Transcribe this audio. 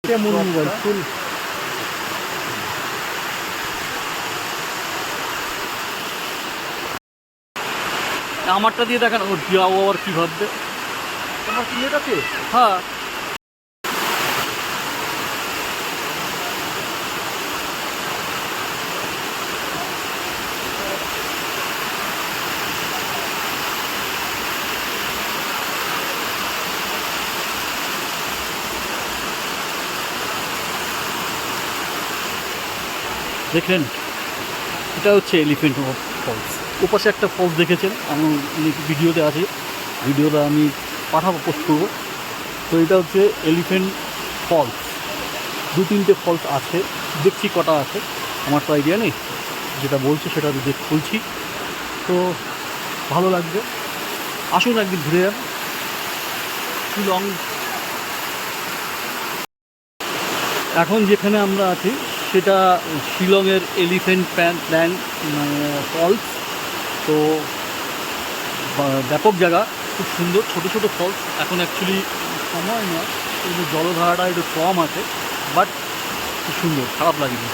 কেমন মোবাইল ফুল আমারটা দিয়ে দেখান, ওর যাও আবার কী ভাববে। তোমার কি নেট আছে? হ্যাঁ, দেখলেন, এটা হচ্ছে এলিফ্যান্ট ফলস। ওপাশে একটা ফলস দেখেছেন, আমি ভিডিওতে আছে, ভিডিওটা আমি পাঠাবো, পোস্ট করবো। তো এটা হচ্ছে এলিফ্যান্ট ফলস। 2-3টে ফলস আছে, দেখছি কটা আছে, আমার তো আইডিয়া নেই, যেটা বলছি সেটা বলছি। তো ভালো লাগবে, আসুন একদিন ঘুরে যান শিলং। এখন যেখানে আমরা আছি সেটা শিলংয়ের এলিফ্যান্ট প্ল্যান ফলস। তো ব্যাপক জায়গা, খুব সুন্দর, ছোট ছোট ফলস। এখন অ্যাকচুয়ালি সময় না, কিন্তু জলধারাটা একটু কম আছে, বাট খুব সুন্দর, খারাপ লাগেনি।